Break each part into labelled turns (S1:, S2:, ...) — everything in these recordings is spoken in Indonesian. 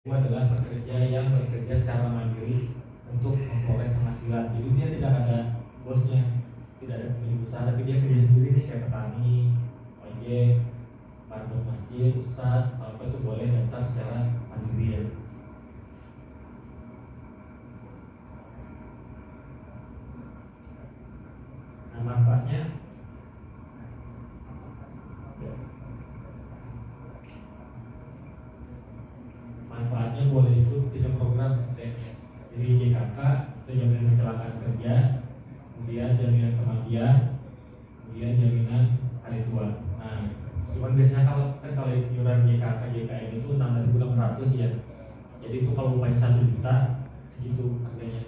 S1: Itu adalah pekerja yang bekerja secara mandiri untuk memperoleh penghasilan. Jadi dia tidak ada bosnya, tidak ada pemilik usaha, tapi dia kerja sendiri nih kayak petani, ojek, marbot masjid, ustadz, apa itu boleh daftar secara mandiri ya. Nah manfaatnya boleh itu 3 program jadi JKK itu jaminan kecelakaan kerja, kemudian jaminan kematian, kemudian jaminan hari tua. Nah cuman biasanya kalau iuran JKK JKN itu 16.800 ya, jadi itu kalau upahnya 1 juta segitu harganya.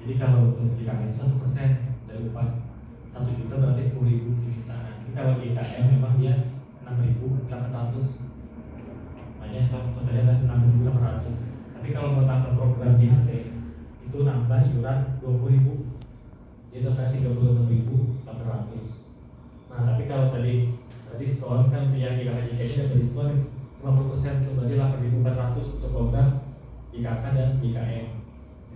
S1: Jadi kalau untuk JKK itu 1% dari upah 1 juta berarti 10.000 diminta. Nah ini kalau JKN memang dia 6.800, makanya kalau totalnya 6.800. Tapi kalau mau tambah program JHT itu nambah iuran 20.000, jadi totalnya 36.800. Nah tapi kalau tadi diskon kan untuk yang JKK JKN ada diskon 50%, itu berarti 8.400 untuk program JKK dan JKN,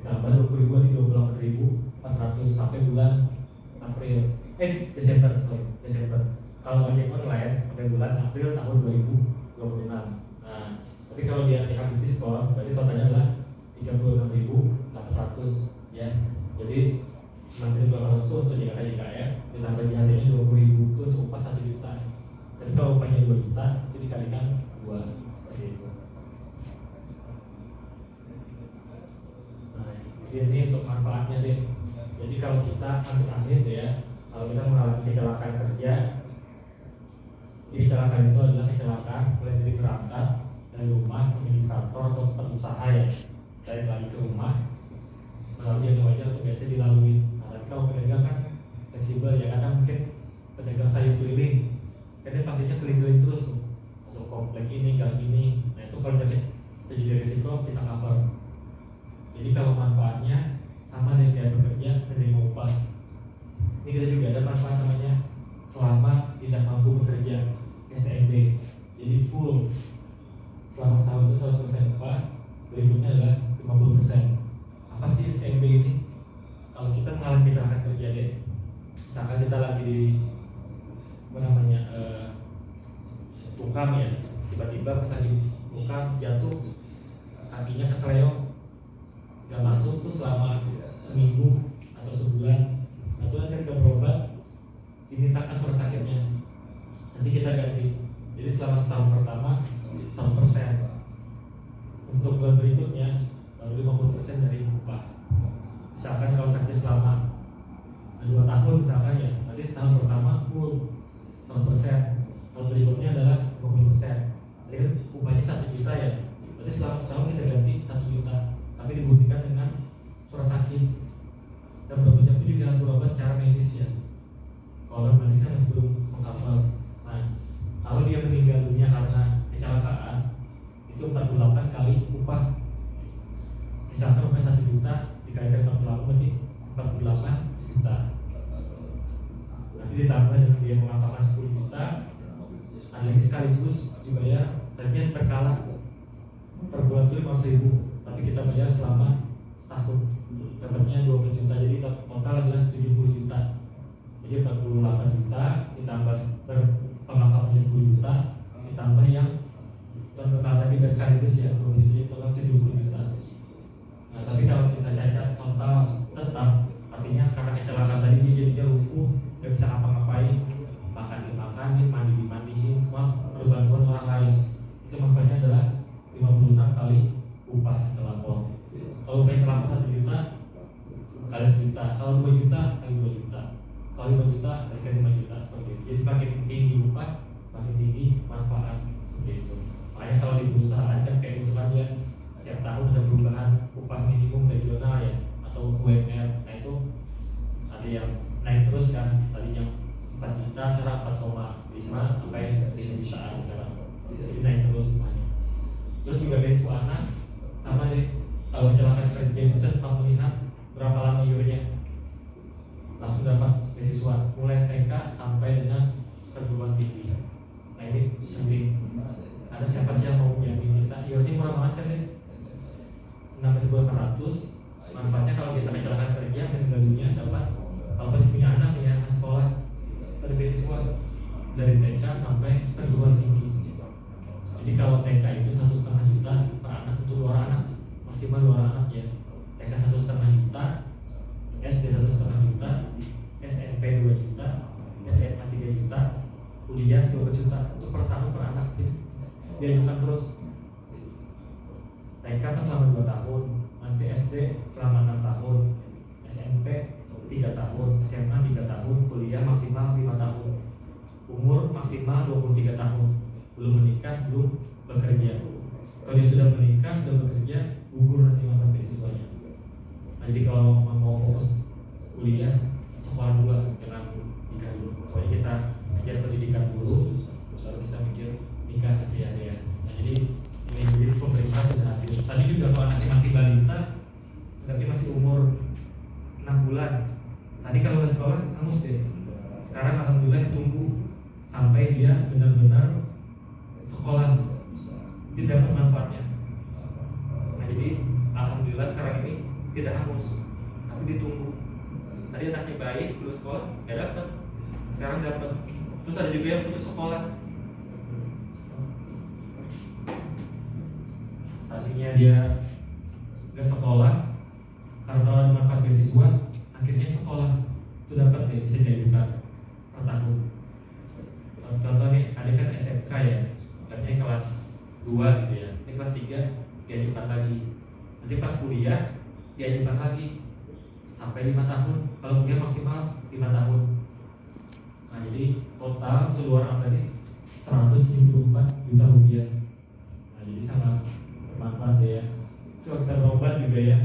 S1: ditambah 20.000 di 28.400 sampai bulan Desember. Kalau ojek online pada bulan April tahun 2026. Nah tapi kalau dia habis diskon berarti totalnya adalah 36.800 ya. Jadi 6.800 untuk JKK JKN ditambah JHT-nya 20.000 itu untuk upah 1 juta. Tapi kalau upahnya 2 juta itu dikalikan 2 seperti itu. Nah di sini untuk manfaatnya deh. Jadi kalau kita amit-amit ya, kalau kita mengalami kecelakaan kerja, jadi kecelakaan itu adalah kecelakaan mulai dari berangkat dari rumah menuju kantor atau tempat usaha ya, dari lagi ke rumah melalui yang wajar untuk biasa dilalui. Nah tapi kalau pedagang kan fleksibel ya, kadang mungkin pedagang sayur keliling, karena pastinya keliling-keliling terus masuk komplek ini, gang ini. Nah itu kalau terjadi risiko kita cover. Jadi kalau manfaatnya sama dengan kayak bekerja menerima upah. Ini kita juga ada manfaat namanya selama tidak mampu bekerja, SMB. Jadi full selama setahun itu 100% upah, berikutnya adalah 50%. Apa sih SMB ini? Kalau kita mengalami kecelakaan kerja deh, misalkan kita lagi di tukang ya, tiba-tiba pas lagi tukang jatuh, kakinya kesleo, nggak masuk tuh selama seminggu atau sebulan. Nah itu nanti kita berobat, dimintakan surat sakitnya, nanti kita ganti. Jadi selama setahun pertama 100%, untuk bulan berikutnya baru 50% dari upah. Misalkan kalau sakit selama 2 tahun misalkan ya, nanti setahun pertama full 100%, tahun berikutnya adalah 50%. Jadi upahnya 1 juta ya, berarti selama setahun kita ganti 1 juta, tapi dibuktikan dengan surat sakit. Dan berobatnya pun juga harus berobat secara medis ya, kalau medisnya masih belum mengcover. Nah kalau dia meninggal dunia karena kecelakaan itu 48 kali upah. Misalkan upah 1 juta dikalikan 48 berarti 48 juta. Nanti ditambah dengan dia mengamalkan 10 juta, ada lagi sekaligus dibayar, tapi berkala per bulan itu 500.000, tapi kita bayar selama setahun, dapatnya 12 juta, jadi total adalah 70 juta. Jadi 48 juta ditambah pemakamannya 10 juta, ditambah yang total tadi sekaligus ya, jadi total 70 juta. Nah tapi kalau kita cacat total tetap, artinya karena kecelakaan tadi dia jadinya lumpuh, nggak bisa ngapa-ngapain, makan dimakanin, mandi dimandiin, semua perlu bantuan orang lain, itu manfaatnya adalah 56 kali upah terlapor. Kalau upah terlapor 1 juta kali 1 juta, kalau 2 juta kali 2 juta, kalau 5 juta kali 5 juta, seperti itu. Jadi semakin tinggi upah, semakin tinggi manfaat, seperti itu. Makanya kalau di perusahaan kan kayak gitu kan ya, setiap tahun ada perubahan upah minimum regional ya, atau UMR. Nah itu ada yang naik terus kan, tadinya 4 juta sekarang 4,5 sampai 5 jutaan sekarang, jadi naik terus semuanya. Terus juga beasiswa anak sama deh, kalau kecelakaan kerja itu tanpa melihat berapa lama iurnya, langsung dapat beasiswa mulai TK sampai dengan perguruan tinggi. Nah ini penting, ada siapa sih yang mau menjamin kita? Iurnya murah banget kan deh, 100, manfaatnya kalau kita kecelakaan kerja meninggal dunia dapat. Kalau masih punya anak ya sekolah dari beasiswa dari TK sampai perguruan tinggi. Jadi kalau TK itu 1,5 juta per anak untuk 2 anak, maksimal 2 anak ya. TK 1,5 juta, SD 1,5 juta, SMP 2 juta, SMA 3 juta, kuliah 2 juta untuk per tahun per anak. Diajukan terus. TK kan selama 2 tahun, nanti SD selama 6 tahun, SMP 3 tahun, SMA 3 tahun, kuliah maksimal 5 tahun. Umur maksimal 23 tahun. Belum menikah, belum bekerja. Kalau dia sudah menikah, sudah bekerja, gugur nanti mata beasiswanya. Nah, jadi kalau mau fokus kuliah, sekolah dulu, jangan nikah dulu. Pokoknya kita kejar pendidikan dulu, baru kita mikir nikah nanti ya. Nah, jadi ini pemerintah sudah hadir. Tadi juga kalau anaknya masih balita, anaknya masih umur 6 bulan. Tadi kalau udah sekolah, hangus deh. Sekarang alhamdulillah tunggu sampai dia benar-benar sekolah, dia dapat manfaatnya. Nah, jadi alhamdulillah sekarang ini tidak hangus, tapi ditunggu. Tadi anaknya baik, belum sekolah, nggak dapat. Sekarang dapat. Terus ada juga yang putus sekolah. Tadinya dia nggak sekolah, karena ada manfaat beasiswa, akhirnya sekolah itu dapat deh, bisa diajukan per tahun. Contoh nih, ada kan SMK ya, katanya kelas 2 gitu ya, ini kelas 3 diajukan lagi. Nanti pas kuliah diajukan lagi sampai 5 tahun, kalau kuliah maksimal 5 tahun. Nah, jadi total untuk 2 orang tadi 174 juta rupiah. Nah, jadi sangat bermanfaat ya. Coba kita berobat juga ya,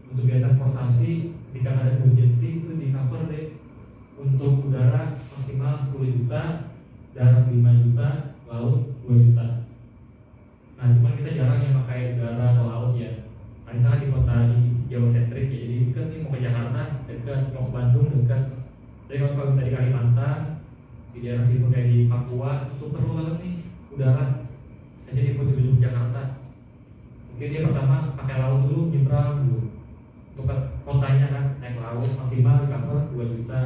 S1: untuk biaya transportasi jika ada emergency itu di cover deh. Untuk udara maksimal 10 juta, darat 5 juta, laut 2 juta. Nah, cuman kita jarang yang pakai udara atau laut ya. Nah, kita kan di kota di Jawa sentrik ya, jadi dekat nih, mau ke Jakarta dekat, mau ke Bandung dekat. Jadi kalau kita di Kalimantan, di daerah timur kayak di Papua, itu perlu banget nih udara. Jadi mau tuju ke Jakarta, mungkin dia pertama pakai laut dulu, nyebrang dulu. Untuk kotanya kan naik laut maksimal di cover 2 juta.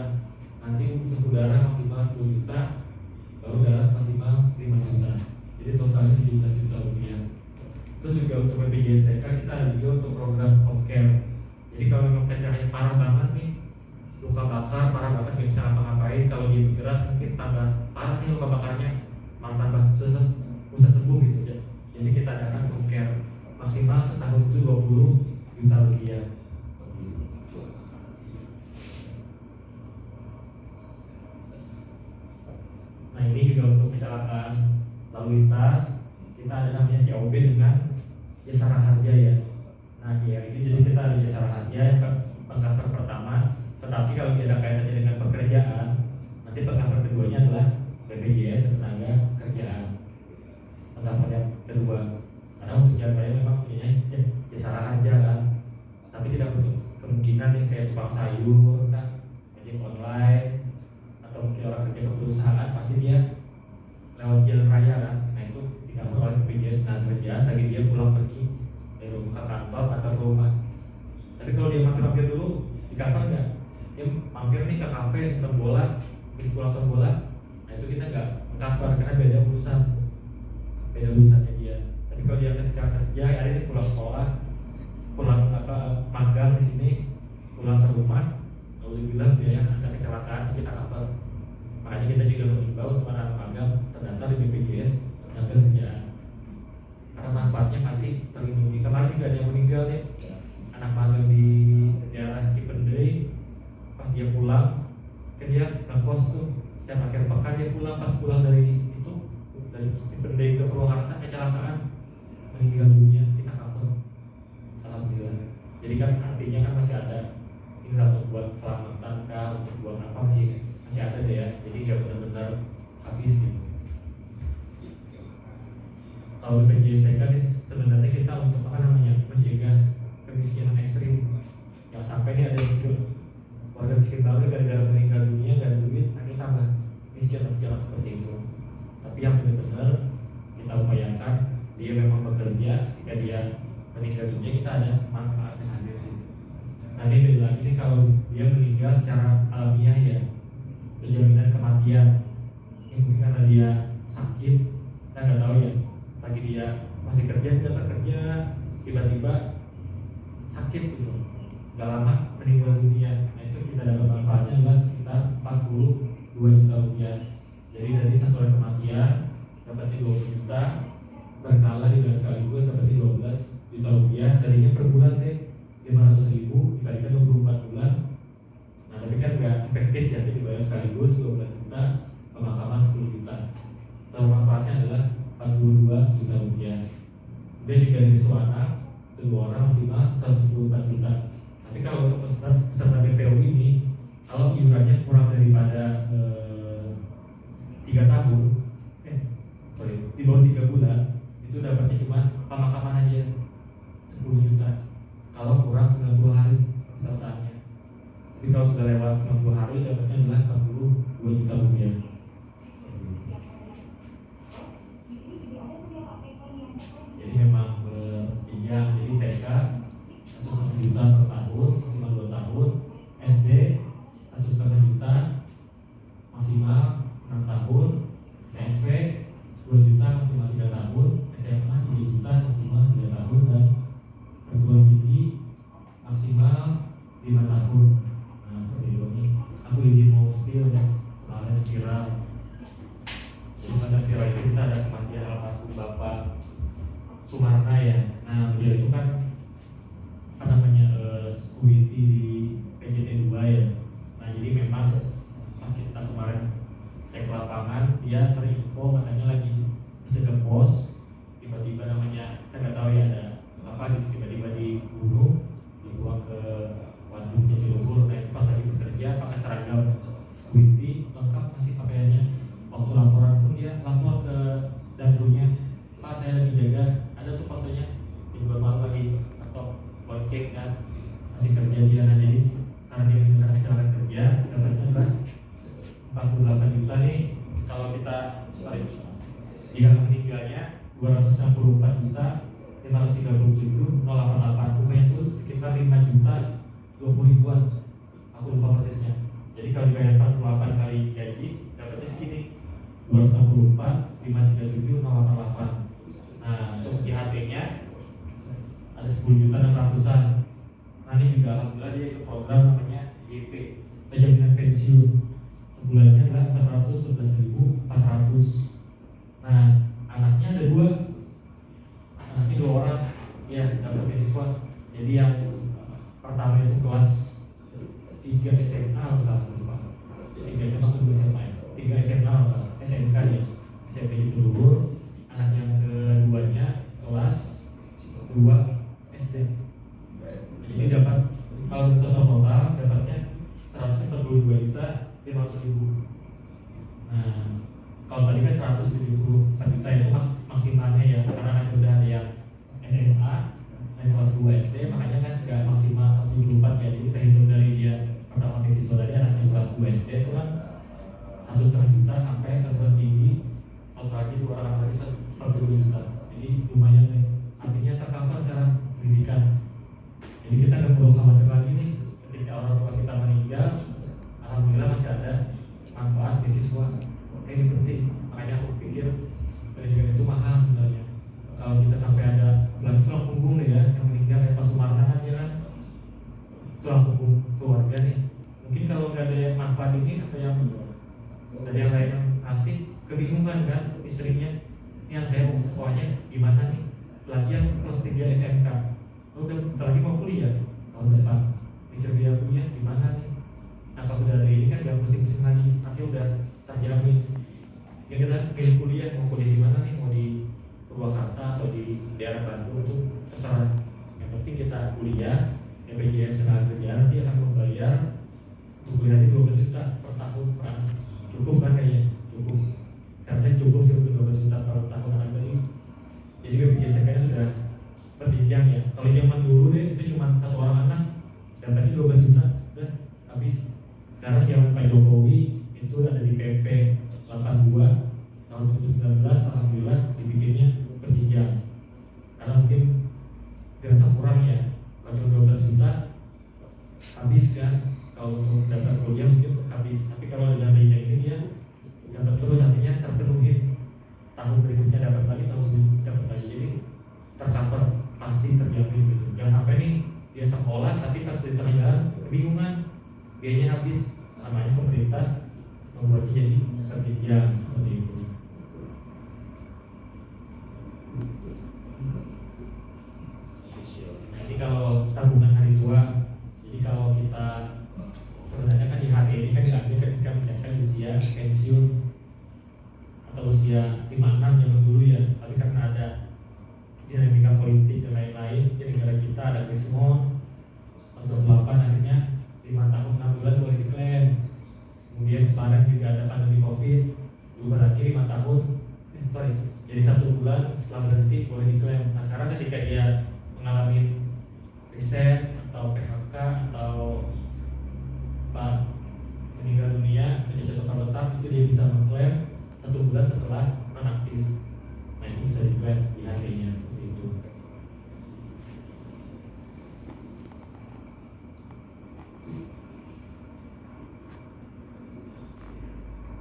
S1: Nanti untuk udara maksimal 10 juta, baru darat maksimal 5 juta. Jadi totalnya 17 juta rupiah. Terus juga untuk BPJS TK kita ada juga untuk program home care. Jadi kalau memang kecelakaan parah banget nih, luka bakar parah banget, nggak bisa ngapa-ngapain, kalau dia bergerak mungkin tambah parah nih luka bakarnya, malah tambah susah sembuh gitu ya. Jadi kita adakan home care maksimal setahun itu 20 juta rupiah. Nah, ini juga untuk kecelakaan lalu lintas, kita ada namanya COB dengan jasara harja ya. Nah, ya ini jadi kita ada jasara harja yang pengcover pertama, tetapi kalau tidak ada kaitannya dengan pekerjaan, nanti pengcover keduanya adalah BPJS tenaga kerjaan. Pengcover yang kedua, karena untuk jabatan memang punya jasara harja kan, tapi tidak untuk kemungkinan nih kayak tukang sayur kan, ojek online, atau mungkin orang kerja ke perusahaan, pasti dia lewat jalan raya kan. Nah, itu dicover oleh BPJS tenaga kerjaan lagi dia pulang pergi dari rumah ke kantor atau ke rumah. Tapi kalau dia mampir dulu, dicover nggak? Dia mampir nih ke kafe, nonton bola, habis pulang nonton bola, nah itu kita nggak cover karena beda urusannya dia. Tapi kalau dia ketika kerja, hari ini pulang sekolah, pulang magang di sini, pulang ke rumah, kalau dibilang dia ada kecelakaan, kita cover. Makanya kita juga mengimbau untuk anak magang terdaftar di BPJS tenaga kerjaan, karena manfaatnya pasti terlindungi. Kemarin juga ada yang meninggal nih, anak magang di daerah Cipendei, pas dia pulang, kan dia ngekos tuh, setiap akhir pekan dia pulang, pas pulang dari Cipendei ke Purwakarta kecelakaan, meninggal dunia, kita cover, alhamdulillah. Jadi kan artinya kan masih ada ini untuk buat selamatan kah, untuk buat apa masih ada deh ya. Jadi nggak benar-benar habis gitu. Kalau BPJS kan sebenarnya kita untuk apa namanya, menjaga kemiskinan ekstrim. Yang sampai ini ada warga miskin baru gara-gara meninggal dunia, gak ada duit, nanti tambah miskin, jangan seperti itu. Tapi yang benar-benar kita upayakan dia memang bekerja, jika dia meninggal meninggal dunia kita ada manfaat yang hadir sih. Nanti beda lagi nih kalau dia meninggal secara alamiah ya, jaminan kematian. Ini mungkin karena dia sakit, kita nggak tahu ya. Lagi dia masih kerja, dia kerja, tiba-tiba sakit gitu, nggak lama meninggal dunia. Nah itu kita dapat manfaatnya adalah sekitar 42 juta rupiah. Jadi dari satu hari kematian dapatnya 20 juta, berkala juga sekaligus dapatnya 12 juta rupiah. Tadinya per bulan deh 500.000 dikalikan 24 bulan. Nah tapi kan nggak efektif ya, jadi dibayar sekaligus 12 juta, pemakaman 10 juta. Total manfaatnya adalah 42 juta rupiah. Kemudian digaris anak kedua orang maksimal 124 juta. Tapi kalau untuk peserta BPO ini, kalau iurannya kurang daripada 3 tahun, di bawah 3 bulan, itu dapatnya cuma pemakaman aja 10 juta. Kalau kurang 90 hari pesertanya. Tapi kalau sudah lewat 90 hari, dapatnya adalah 42 juta rupiah. Jadi memang berjenjang. Jadi TK 1,5 juta per tahun, maksimal 2 tahun. SD 1,5 juta, maksimal 6 tahun. SMP 2 juta, maksimal 3 tahun. SMA 3 juta, maksimal 3 tahun. Dan perguruan tinggi maksimal 5 tahun. Nah seperti ini. Aku izin mau spill ya, kemarin viral. Jadi pada viral itu kita ada kematian almarhum Bapak Sumarna ya. Nah beliau itu kan security di PJT 2 ya. Nah jadi memang pas kita kemarin cek lapangan, dia terinfo katanya lagi jaga pos, tiba-tiba namanya kita nggak tahu ya ada apa gitu, tiba-tiba dibunuh, dibuang ke waduk Jatiluhur. Nah itu pas lagi bekerja pakai seragam security lengkap masih pakaiannya. Waktu laporan pun dia lapor ke danrunya, Pak saya lagi jaga, ada tuh fotonya di luar malam lagi atau lonceng kan masih kerja dia. Nah jadi karena dia minta kecelakaan kerja, dapatnya adalah 48 juta nih. Kalau kita jika meninggalnya 264 juta 537 088, rumahnya itu sekitar 5 juta 20 ribuan, aku lupa persisnya. Jadi kalau dibayar 48 kali gaji dapatnya segini 264 537 088. Nah untuk JHT-nya ada 10 juta 600-an. Nah ini juga alhamdulillah dia ikut program namanya JP atau jaminan pensiun, sebulannya adalah 411.400. Nah anaknya ada 2, anaknya 2 orang ya dapat beasiswa. Jadi yang pertama itu kelas 3 SMA misalnya, 3 SMA atau 2 SMA ya, 3 SMA atau SMK ya, SMP Jatiluhur. Anak yang keduanya kelas 2 SD. Jadi dapat kalau total dapatnya 142 juta 500 ribu. Nah kalau tadi kan 174 juta itu maksimalnya ya, karena anak udah ada yang SMA dan kelas 2 SD, makanya kan nggak maksimal 174 ya. Jadi terhitung dari dia pertama beasiswa tadi, anak yang kelas 2 SD itu kan 1,5 juta sampai perguruan tinggi, totalnya 2 orang lagi 40 juta. Jadi lumayan nih, artinya tercover secara pendidikan. Jadi kita nggak perlu khawatir lagi nih ketika orang tua kita meninggal, alhamdulillah masih ada manfaat beasiswa. Ini penting, makanya aku pikir pendidikan itu mahal sebenarnya. Kalau kita sampai ada apalagi tulang punggung nih ya yang meninggal kayak Pak Sumarna kan, dia kan tulang punggung keluarga nih. Mungkin kalau nggak ada yang manfaat ini atau yang dari yang lain yang kasih, kebingungan kan istrinya, ini yang saya mau sekolahnya gimana nih, lagi yang kelas 3 SMK, udah bentar lagi mau kuliah tahun depan, mikir biaya kuliah gimana nih. Nah kalau sudah ada ini kan gak pusing-pusing lagi, nanti udah terjamin. Ya kita pilih kuliah, mau kuliah di mana nih, mau di Purwakarta atau di daerah Bandung, itu terserah. Yang penting kita kuliah, BPJS Tenaga nanti akan membayar untuk kuliah ini 12 juta per tahun per anak. Cukup kan kayaknya? Cukup. Karena cukup sih untuk 12 juta per tahun anak tadi. Jadi BPJS kayaknya sudah berjenjang ya. Kalau zaman dulu deh itu cuma 1 orang anak dapatnya 12 juta, udah habis. Sekarang zaman Pak Jokowi itu ada di PP 82 tahun 2019, alhamdulillah dibikinnya berjenjang. Karena mungkin dengan kurang ya. Kalau 12 juta habis kan, kalau untuk daftar kuliah mungkin habis. Tapi kalau dengan BI ini dia dapat terus, artinya terpenuhi, tahun berikutnya dapat lagi, tahun berikutnya dapat lagi, jadi tercover, pasti terjamin gitu. Jangan sampai nih dia sekolah tapi pas di tengah jalan kebingungan, biayanya habis. Namanya pemerintah membuatnya jadi terjejak seperti itu. Jadi kalau tabungan hari tua, jadi kalau kita sebenarnya kan IHT ini kan diambil ketika mencapai usia pensiun atau usia 56 zaman dulu ya. Tapi karena ada dinamika politik dan lain-lain, jadi negara kita ada Krismon tahun 28, akhirnya 5 tahun 6 bulan boleh diklaim. Kemudian kemarin juga ada pandemi COVID, berubah lagi 5 tahun, jadi 1 bulan setelah berhenti boleh diklaim. Nah sekarang ketika dia mengalami riset atau PHK atau meninggal dunia, kecacatan tetap, itu dia bisa mengklaim 1 bulan setelah nonaktif. Nah itu bisa diklaim di HT-nya seperti itu.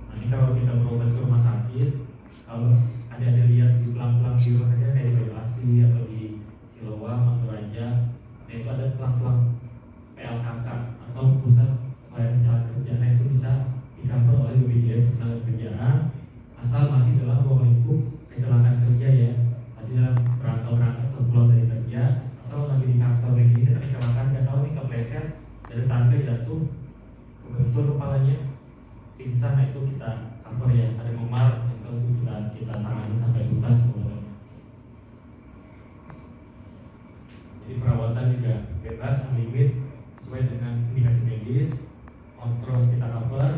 S1: Nah ini kalau kita berobat ke rumah sakit, kalau ada lihat di pelang-pelang di rumah sakit kayak di Bekasi atau di Siloam atau Raja, nah itu ada pelang-pelang PLKK atau pusat pelayanan jalan kerja. Nah itu bisa di-cover oleh BPJS Ketenagakerjaan asal masih dalam ruang lingkup kecelakaan kerja ya. Tadi dalam berangkat atau pulang dari kerja, atau lagi di kantor begini kita kecelakaan, nggak tahu nih kepleset dari tangga jatuh, kebentur kepalanya, pingsan. Nah itu kita cover ya. Ada memar, itu kita tangani sampai tuntas semuanya. Jadi perawatan juga bebas, unlimited, sesuai dengan indikasi medis, kontrol kita cover.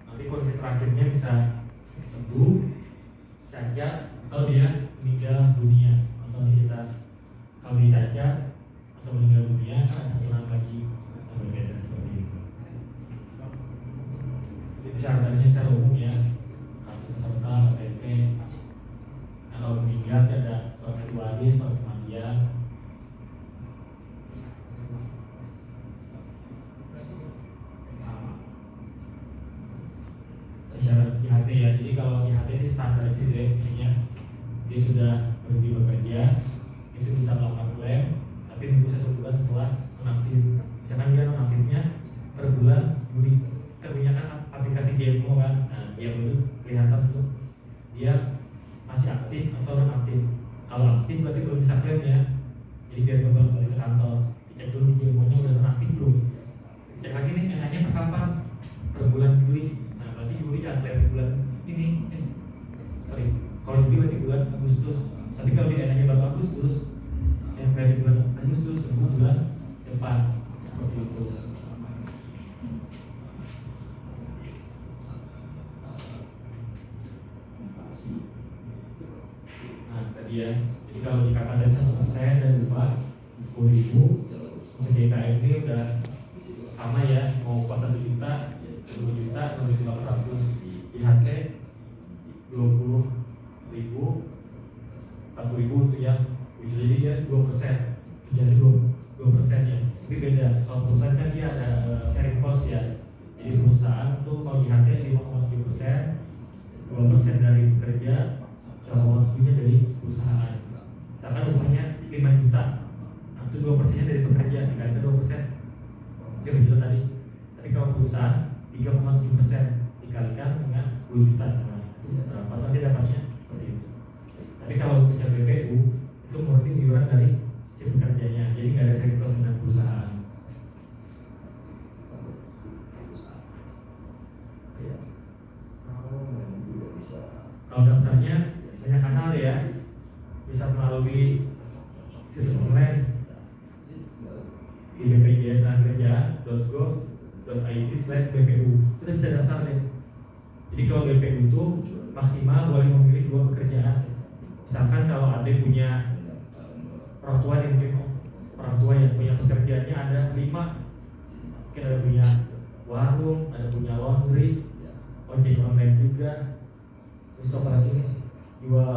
S1: Nanti kondisi terakhirnya bisa sembuh, cacat, atau dia meninggal dunia. Atau kita kalau dicacat atau meninggal dunia kan ada satu lagi yang berbeda seperti itu. Jadi syaratnya secara umum ya, kartu peserta, KTP. Nah, kalau meninggal ada surat keluarga, surat kematian. Syarat IHT ya, jadi kalau IHT sih standar sih intinya dia sudah berhenti bekerja, itu bisa melakukan klaim, tapi nunggu 1 bulan setelah nonaktif. Misalkan dia nonaktifnya per bulan, kebanyakan aplikasi demo kan, nah dia itu kelihatan tuh dia masih aktif atau nonaktif. Kalau aktif berarti belum bisa klaim ya, jadi biar balik ke kantor, dicek dulu demonya udah nonaktif belum, cek lagi nih enaknya per kapan, per bulan Juli. Juli jangan klaim bulan ini, kalau Juli masih bulan Agustus. Tapi kalau di enaknya baru Agustus, yang klaim bulan Agustus, bulan depan seperti itu. Nah tadi ya, jadi kalau dikatakan dari 1% dan upah 10.000, untuk JKM ini udah sama ya, mau upah 1 juta, 10 juta, 2.800. IHT 20.000, 40.000 itu yang jadi dia 2%, jadi 2% ya. Tapi beda, kalau perusahaan kan dia ada sharing cost ya. Jadi perusahaan tuh kalau IHT 5,7%, 2% dari pekerja, 2,7% dari perusahaan. Misalkan upahnya 5 juta, nah itu 2% dari pekerja, dikalikan 2%, 5 juta tadi. Tapi kalau perusahaan 3,7% dikalikan dengan 10 juta, berapa nanti dapatnya seperti itu. Tapi kalau kerja BPU itu murni iuran dari si pekerjanya, jadi nggak ada sektor dengan perusahaan. Kalau daftarnya banyak kanal ya, bisa melalui situs online di bpjsketenagakerjaan.go.id/bpu, kita bisa daftar deh. Jadi kalau BPU itu maksimal boleh memilih 2 pekerjaan. Misalkan kalau adik punya orang tua yang punya pekerjaannya ada 5, mungkin ada punya warung, ada punya laundry, ojek online juga, terus apalagi nih, jual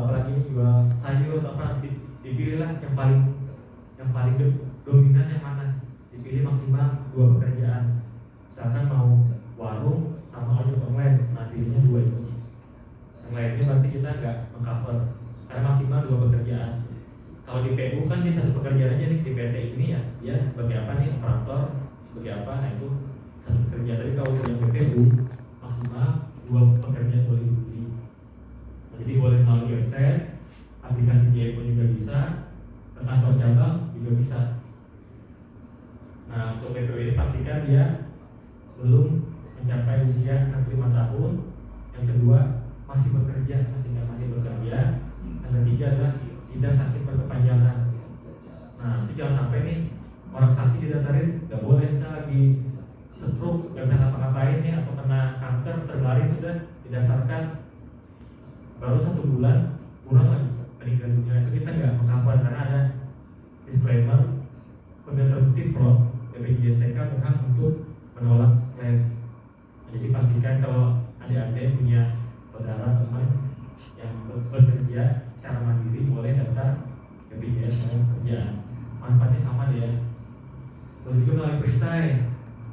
S1: sayur atau apa, dipilihlah yang yang paling dominan yang mana? Dipilih maksimal 2 pekerjaan. Misalkan mau warung sama ojek online, nah pilihnya 2 itu. Yang lainnya berarti kita nggak mengcover karena maksimal 2 pekerjaan. Kalau di PU kan dia 1 pekerjaan aja nih, di PT ini ya dia sebagai apa nih, operator, sebagai apa, nah itu 1 pekerjaan. Tapi kalau yang PPU maksimal 2 pekerjaan boleh dipilih. Nah, jadi boleh melalui website, aplikasi JPO juga bisa, ke kantor cabang juga bisa. Nah, untuk PPU ini pastikan dia belum mencapai usia 65 tahun. Yang kedua, masih bekerja, masih bekerja. Yang ketiga adalah tidak sakit berkepanjangan. Nah, itu jangan sampai nih orang sakit didaftarin, nggak boleh, misalnya lagi stroke, nggak bisa ngapa-ngapain nih, atau kena kanker terbaring sudah didaftarkan, baru 1 bulan kurang lagi meninggal dunia. Itu kita nggak mengcover karena ada disclaimer sudah terbukti fraud. BPJS berhak untuk menolak klaim. Jadi pastikan kalau adik-adik punya saudara teman yang bekerja secara mandiri boleh daftar BPJS kerjaan. Manfaatnya sama dia. Lalu juga melalui perisai.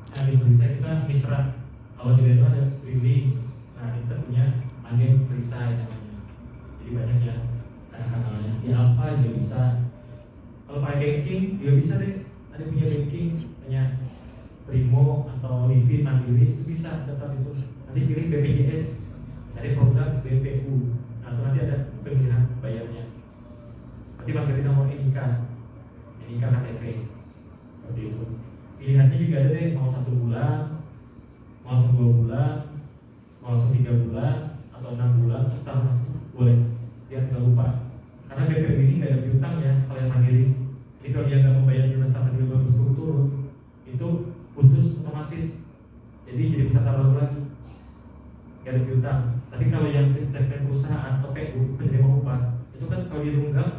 S1: Nah, di perisai kita mitra. Kalau di itu ada drilling. Nah, kita punya agen perisai namanya. Jadi banyak ya kanalnya. Di apa juga bisa. Kalau pakai banking juga bisa deh. Ada punya banking, punya Primo atau Livi Mandiri, itu bisa daftar situ. Nanti pilih BPJS, cari program BPU, atau nanti ada pemilihan bayarnya. Nanti masukin nomor NIK KTP, seperti itu. Pilihannya juga ada deh, mau 1 bulan, mau 2 bulan, mau 3 bulan, atau 6 bulan, atau setahun, boleh. Biar nggak lupa. Karena BPU ini nggak ada piutang ya, kalau yang mandiri. Jadi kalau dia nggak membayar iuran sama dia baru turun, itu putus otomatis. Jadi jadi bisa taruh lagi, nggak ada piutang. Tapi kalau yang TP perusahaan atau PU penerima upah, itu kan kalau dia nunggak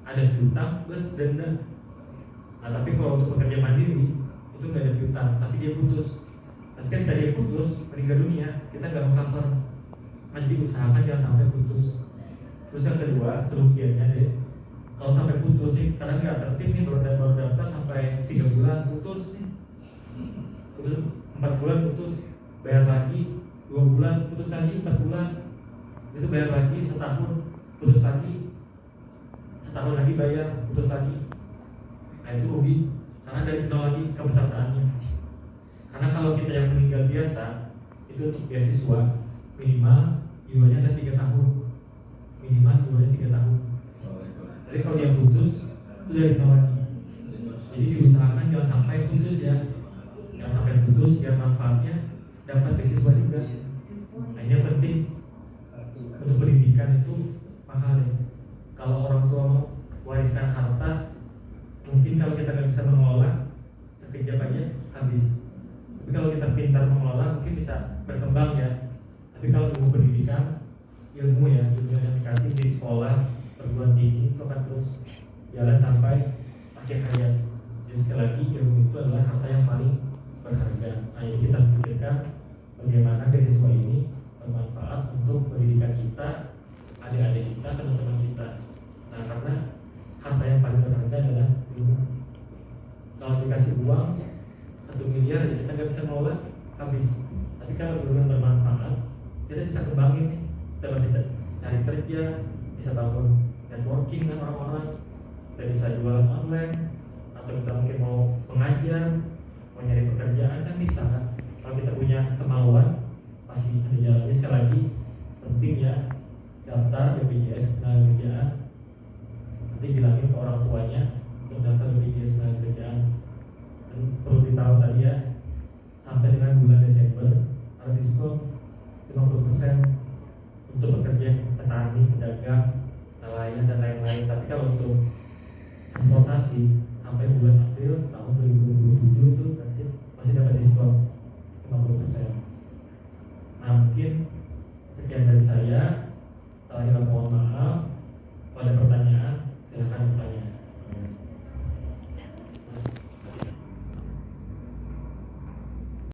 S1: ada piutang plus denda. Nah, tapi kalau untuk pekerja mandiri itu nggak ada piutang, tapi dia putus. Tapi kan tadi dia putus meninggal dunia, kita nggak mengcover. Jadi usahakan jangan sampai putus. Terus yang kedua, kerugiannya deh. Kalau sampai putus nih, karena nggak tertib nih, baru daftar sampai 3 bulan putus nih, putus 4 bulan putus, bayar lagi 2 bulan, putus lagi 4 bulan, itu bayar lagi setahun, putus lagi, setahun lagi bayar, putus lagi. Nah itu rugi, karena dari nol lagi kepesertaannya. Karena kalau kita yang meninggal biasa, itu untuk beasiswa minimal iurannya ada 3 tahun, minimal iurannya 3 tahun. Jadi kalau dia putus, itu dari nol lagi. Jadi diusahakan jangan sampai putus ya, jangan sampai putus, biar manfaatnya dapat beasiswa juga. Nah ini yang penting untuk pendidikan itu mahal ya. Kalau orang tua mau wariskan harta, mungkin kalau kita nggak bisa mengelola, sekejap aja habis. Tapi kalau kita pintar mengelola, mungkin bisa berkembang ya. Tapi kalau ilmu pendidikan, ilmu yang dikasih di sekolah perguruan tinggi itu akan terus jalan sampai akhir hayat. Jadi sekali lagi ilmu itu adalah harta yang paling berharga. Nah, jadi kita pikirkan bagaimana beasiswa ini bermanfaat untuk pendidikan kita, adik-adik kita, teman-teman kita. Nah, karena harta yang paling berharga adalah ilmu. Kalau dikasih uang 1 miliar, ya kita nggak bisa ngelola, habis. Tapi kalau ilmu yang bermanfaat, kita bisa kembangin nih. Kita bisa cari kerja, bisa bangun networking dengan orang-orang, kita bisa jualan online, atau kita mungkin mau mengajar, mau nyari pekerjaan kan bisa kan. Kalau kita punya kemauan, pasti ada jalannya. Sekali lagi penting ya, daftar BPJS kerjaan. Nanti bilangin ke orang tuanya untuk daftar BPJS kerjaan. Dan perlu ditahu tadi ya, sampai dengan bulan Desember ada diskon 50% untuk pekerja petani, pedagang, nelayan dan lain-lain. Tapi kalau untuk transportasi sampai bulan April tahun 2027 itu masih dapat diskon 50%. Nah mungkin